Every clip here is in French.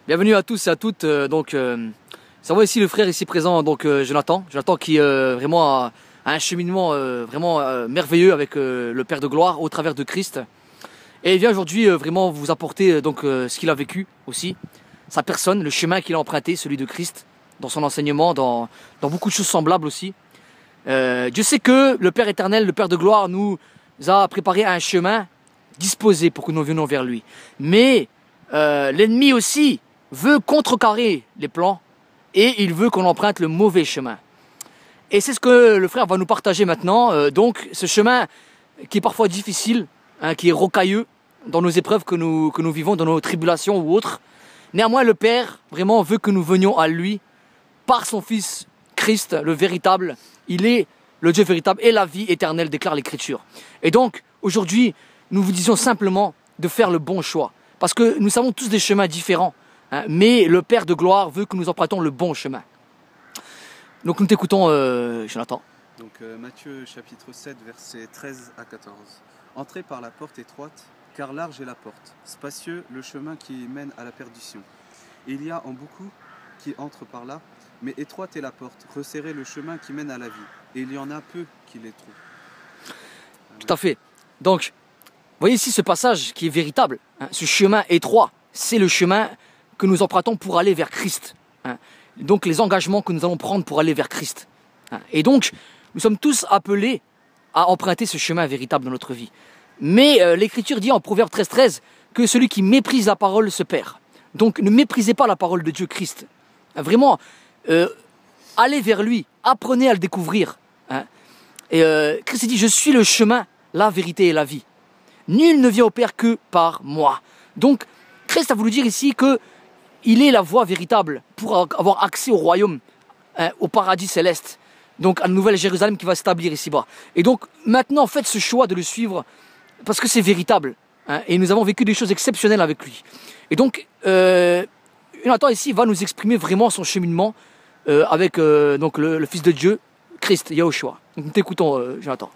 Bienvenue à tous et à toutes. Ça va ici le frère ici présent, donc Jonathan qui vraiment a un cheminement vraiment merveilleux avec le Père de gloire au travers de Christ. Et il vient aujourd'hui vraiment vous apporter ce qu'il a vécu aussi, sa personne, le chemin qu'il a emprunté, celui de Christ, dans son enseignement, dans beaucoup de choses semblables aussi. Dieu sait que le Père éternel, le Père de gloire, nous a préparé un chemin disposé pour que nous venions vers lui. Mais l'ennemi aussi veut contrecarrer les plans et il veut qu'on emprunte le mauvais chemin. Et c'est ce que le frère va nous partager maintenant. Donc ce chemin qui est parfois difficile, qui est rocailleux dans nos épreuves que nous vivons, dans nos tribulations ou autres. Néanmoins, le Père vraiment veut que nous venions à lui par son Fils Christ, le véritable. Il est le Dieu véritable et la vie éternelle, déclare l'Écriture. Et donc, aujourd'hui, nous vous disons simplement de faire le bon choix. Parce que nous savons tous des chemins différents. Mais le Père de gloire veut que nous empruntons le bon chemin. Donc nous t'écoutons, Jonathan. Donc Matthieu chapitre 7, versets 13 à 14. Entrez par la porte étroite, car large est la porte, spacieux le chemin qui mène à la perdition. Et il y a en beaucoup qui entrent par là, mais étroite est la porte, resserrez le chemin qui mène à la vie. Et il y en a peu qui les trouvent. Tout à fait. Donc, voyez ici ce passage qui est véritable. Ce chemin étroit, c'est le chemin que nous empruntons pour aller vers Christ. Donc les engagements que nous allons prendre pour aller vers Christ. Et donc, nous sommes tous appelés à emprunter ce chemin véritable dans notre vie. Mais l'Écriture dit en Proverbe 13 que celui qui méprise la parole se perd. Donc ne méprisez pas la parole de Dieu Christ. Vraiment, allez vers lui, apprenez à le découvrir. Et Christ dit, je suis le chemin, la vérité et la vie. Nul ne vient au Père que par moi. Donc, Christ a voulu dire ici que il est la voie véritable pour avoir accès au royaume, au paradis céleste. Donc, à la nouvelle Jérusalem qui va s'établir ici-bas. Et donc, maintenant, faites ce choix de le suivre parce que c'est véritable. Et nous avons vécu des choses exceptionnelles avec lui. Et donc, Jonathan ici va nous exprimer vraiment son cheminement avec le Fils de Dieu, Christ, Yahushua. Donc, nous t'écoutons, Jonathan.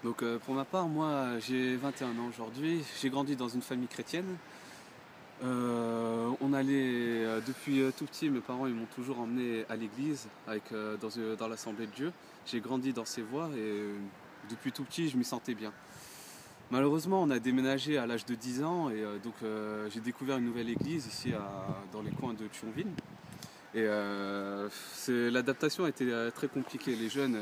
Donc pour ma part, moi j'ai 21 ans aujourd'hui, j'ai grandi dans une famille chrétienne. On allait, depuis tout petit, mes parents ils m'ont toujours emmené à l'église, dans l'assemblée de Dieu. J'ai grandi dans ces voies et depuis tout petit je m'y sentais bien. Malheureusement on a déménagé à l'âge de 10 ans et j'ai découvert une nouvelle église ici dans les coins de Thionville. Et l'adaptation a été très compliquée. Les jeunes,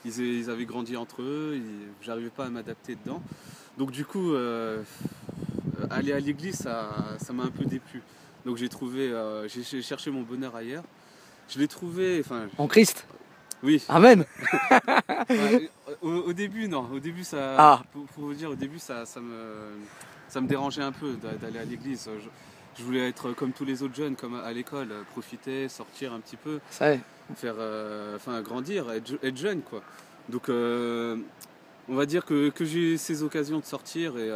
ils avaient grandi entre eux, j'arrivais pas à m'adapter dedans. Donc du coup, aller à l'église, ça m'a un peu déplu. Donc j'ai cherché mon bonheur ailleurs. Je l'ai trouvé, en Christ. Oui. Amen. Au début, non. Au début, pour vous dire, au début, ça me dérangeait un peu d'aller à l'église. Je voulais être comme tous les autres jeunes, comme à l'école, profiter, sortir un petit peu, grandir, être jeune, quoi. Donc, on va dire que j'ai eu ces occasions de sortir et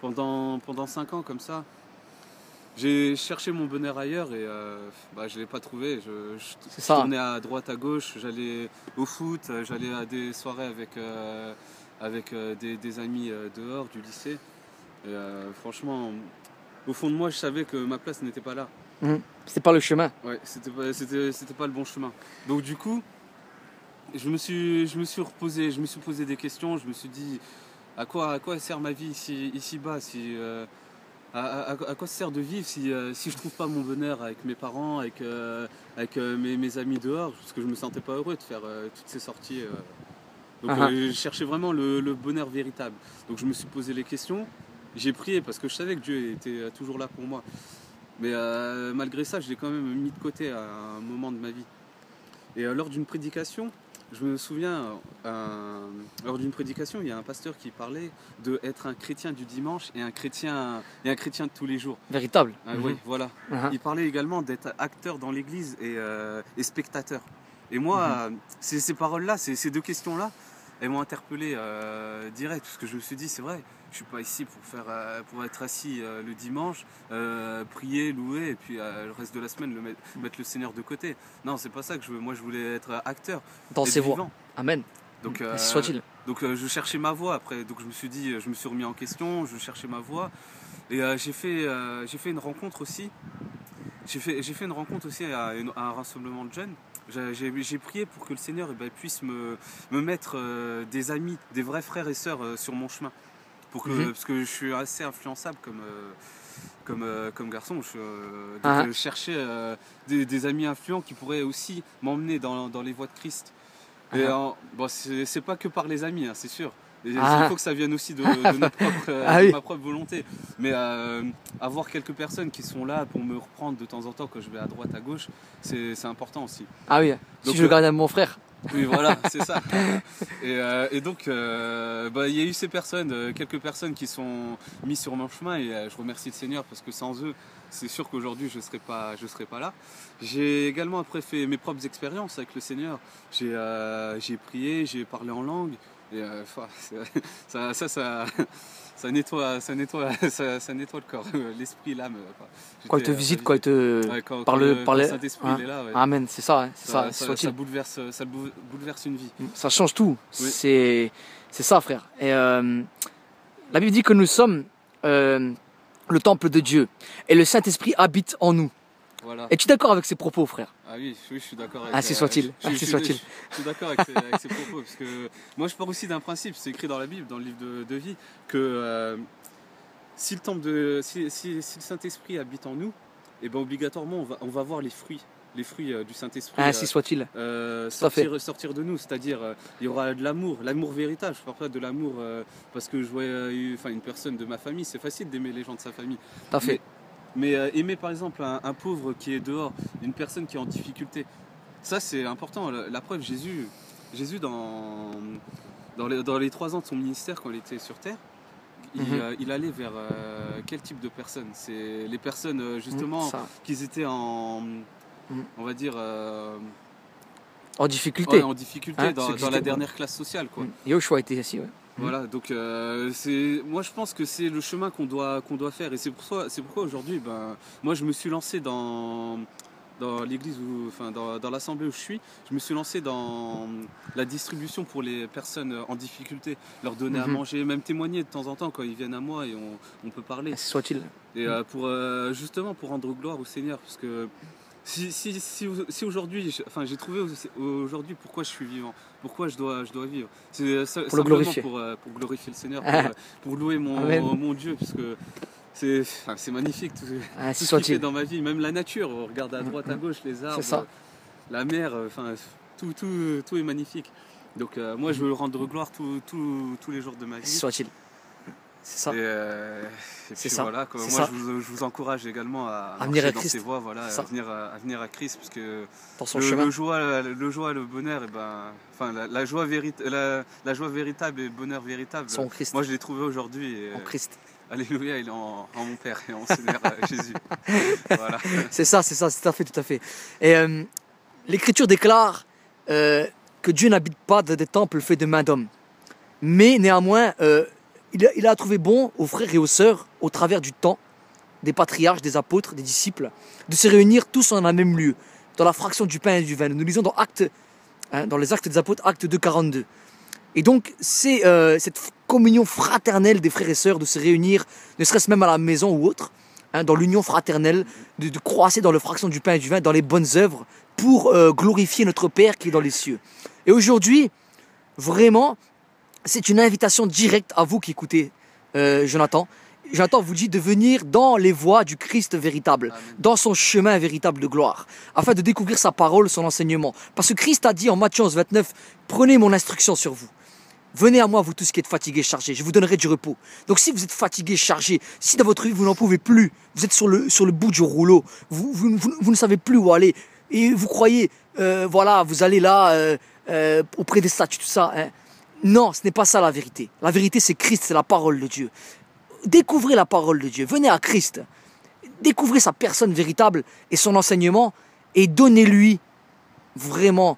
pendant 5 ans comme ça, j'ai cherché mon bonheur ailleurs et je ne l'ai pas trouvé. Je tournais à droite, à gauche, j'allais au foot, j'allais à des soirées avec des amis dehors du lycée. Et franchement, au fond de moi, je savais que ma place n'était pas là. C'était pas le chemin. Ouais, c'était pas le bon chemin. Donc du coup, je me suis posé des questions. Je me suis dit, à quoi sert ma vie ici-bas à quoi ça sert de vivre si je trouve pas mon bonheur avec mes parents, avec mes amis dehors, parce que je me sentais pas heureux de faire toutes ces sorties. Donc je cherchais vraiment le bonheur véritable. Donc je me suis posé les questions. J'ai prié parce que je savais que Dieu était toujours là pour moi. Mais malgré ça, je l'ai quand même mis de côté à un moment de ma vie. Et lors d'une prédication, je me souviens, lors d'une prédication, il y a un pasteur qui parlait d'être un chrétien du dimanche et un chrétien de tous les jours. Véritable. Oui, voilà. Il parlait également d'être acteur dans l'église et spectateur. Et moi, ces paroles-là, ces deux questions-là, elles m'ont interpellé direct, parce que je me suis dit, c'est vrai, je suis pas ici pour être assis le dimanche, prier, louer, et puis le reste de la semaine mettre le Seigneur de côté. Non, c'est pas ça que je veux. Moi, je voulais être acteur. Dans ses voies. Amen. Donc, soit-il. Donc je cherchais ma voie après. Donc je me suis dit, je me suis remis en question, je cherchais ma voie. Et j'ai fait une rencontre aussi j'ai fait une rencontre aussi à un rassemblement de jeunes. J'ai prié pour que le Seigneur puisse me mettre des amis, des vrais frères et sœurs sur mon chemin. Parce que je suis assez influençable comme garçon. Je cherchais des amis influents qui pourraient aussi m'emmener dans les voies de Christ. Et bon, c'est pas que par les amis, hein, c'est sûr. Il faut que ça vienne aussi de ma propre volonté. Mais avoir quelques personnes qui sont là pour me reprendre de temps en temps quand je vais à droite, à gauche, c'est important aussi. Ah oui, donc, si je regarde à mon frère. Oui, voilà, c'est ça. Et donc, il y a eu ces personnes, quelques personnes qui sont mises sur mon chemin et je remercie le Seigneur parce que sans eux, c'est sûr qu'aujourd'hui je serais pas là. J'ai également après fait mes propres expériences avec le Seigneur. J'ai prié, j'ai parlé en langue. Et ça nettoie le corps, l'esprit, l'âme. Quoi, il te visite, quoi, il te par le Saint-Esprit, il est là. Ouais. Amen, c'est ça, hein, c'est ça. Ça bouleverse une vie. Ça change tout. Oui. C'est ça, frère. Et la Bible dit que nous sommes le temple de Dieu et le Saint-Esprit habite en nous. Voilà. Es-tu d'accord avec ces propos, frère? Ah oui, je suis d'accord avec ainsi soit-il. Je suis d'accord avec ces propos, parce que moi je pars aussi d'un principe, c'est écrit dans la Bible, dans le livre de vie, que si le Saint-Esprit habite en nous, et obligatoirement on va voir les fruits du Saint-Esprit ainsi soit-il. Sortir de nous, c'est-à-dire il y aura de l'amour véritable. Je parle pas de l'amour parce que je vois une personne de ma famille, c'est facile d'aimer les gens de sa famille. Tout à fait. Mais aimer par exemple un pauvre qui est dehors, une personne qui est en difficulté, ça c'est important. La preuve, Jésus dans les 3 ans de son ministère quand il était sur terre, il allait vers quel type de personnes? C'est les personnes justement qui étaient on va dire en difficulté. Ouais, en difficulté dans la dernière classe sociale, quoi. Yoshua était assis, ouais. Voilà, donc moi je pense que c'est le chemin qu'on doit faire, et c'est pourquoi aujourd'hui moi je me suis lancé dans l'église dans l'assemblée où je me suis lancé dans la distribution pour les personnes en difficulté, leur donner à manger, même témoigner de temps en temps quand ils viennent à moi et on peut parler. Soit-il. Et justement pour rendre gloire au Seigneur, parce que si aujourd'hui, j'ai trouvé aujourd'hui pourquoi je suis vivant, pourquoi je dois vivre. C'est pour le glorifier. Pour glorifier le Seigneur, pour louer mon Dieu, parce que c'est magnifique tout ce qu'il fait dans ma vie, même la nature. On regarde à droite, à gauche, les arbres, la mer, tout est magnifique. Donc moi je veux rendre gloire tous les jours de ma vie. Soit-il. C'est ça. Et puis voilà, quoi. Moi je vous encourage également à venir à dans Christ. ces voies, voilà, à venir à Christ, parce que dans son chemin. Le joie, le bonheur, la joie véritable et le bonheur véritable. Sont en Christ. Moi je l'ai trouvé aujourd'hui. En Christ. Alléluia, il est en mon Père et en Seigneur Jésus. Voilà. C'est ça, tout à fait. Et l'Écriture déclare que Dieu n'habite pas dans des temples faits de mains d'hommes. Mais néanmoins, il a trouvé bon aux frères et aux sœurs, au travers du temps, des patriarches, des apôtres, des disciples, de se réunir tous en un même lieu, dans la fraction du pain et du vin. Nous lisons dans les Actes des Apôtres, Acte 2:42. Et donc, c'est cette communion fraternelle des frères et sœurs, de se réunir, ne serait-ce même à la maison ou autre, dans l'union fraternelle, de croître dans la fraction du pain et du vin, dans les bonnes œuvres, pour glorifier notre Père qui est dans les cieux. Et aujourd'hui, vraiment, c'est une invitation directe à vous qui écoutez Jonathan. Jonathan vous dit de venir dans les voies du Christ véritable, dans son chemin véritable de gloire, afin de découvrir sa parole, son enseignement. Parce que Christ a dit en Matthieu 11:29, prenez mon instruction sur vous. Venez à moi, vous tous qui êtes fatigués, chargés, je vous donnerai du repos. Donc si vous êtes fatigués, chargés, si dans votre vie vous n'en pouvez plus, vous êtes sur le bout du rouleau, vous ne savez plus où aller, et vous croyez, vous allez là, auprès des statues, tout ça. Non, ce n'est pas ça la vérité. La vérité, c'est Christ, c'est la parole de Dieu. Découvrez la parole de Dieu, venez à Christ, découvrez sa personne véritable et son enseignement, et donnez-lui vraiment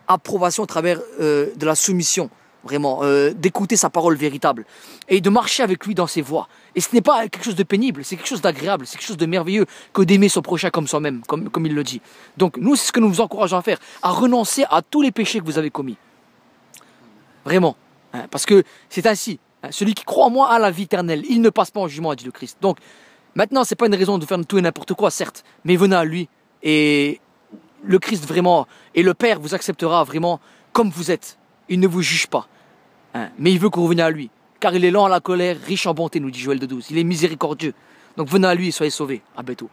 approbation à travers de la soumission, vraiment, d'écouter sa parole véritable et de marcher avec lui dans ses voies. Et ce n'est pas quelque chose de pénible, c'est quelque chose d'agréable, c'est quelque chose de merveilleux que d'aimer son prochain comme soi-même, comme il le dit. Donc nous, c'est ce que nous vous encourageons à faire, à renoncer à tous les péchés que vous avez commis. Vraiment, parce que c'est ainsi. Celui qui croit en moi a la vie éternelle. Il ne passe pas en jugement, a dit le Christ. Donc, Maintenant, c'est pas une raison de faire tout et n'importe quoi, certes, mais venez à lui et le Christ vraiment, et le Père vous acceptera vraiment comme vous êtes. Il ne vous juge pas, hein, mais il veut que vous reveniez à lui, car il est lent à la colère, riche en bonté, nous dit Joël 2,12. Il est miséricordieux. Donc venez à lui et soyez sauvés. À bientôt.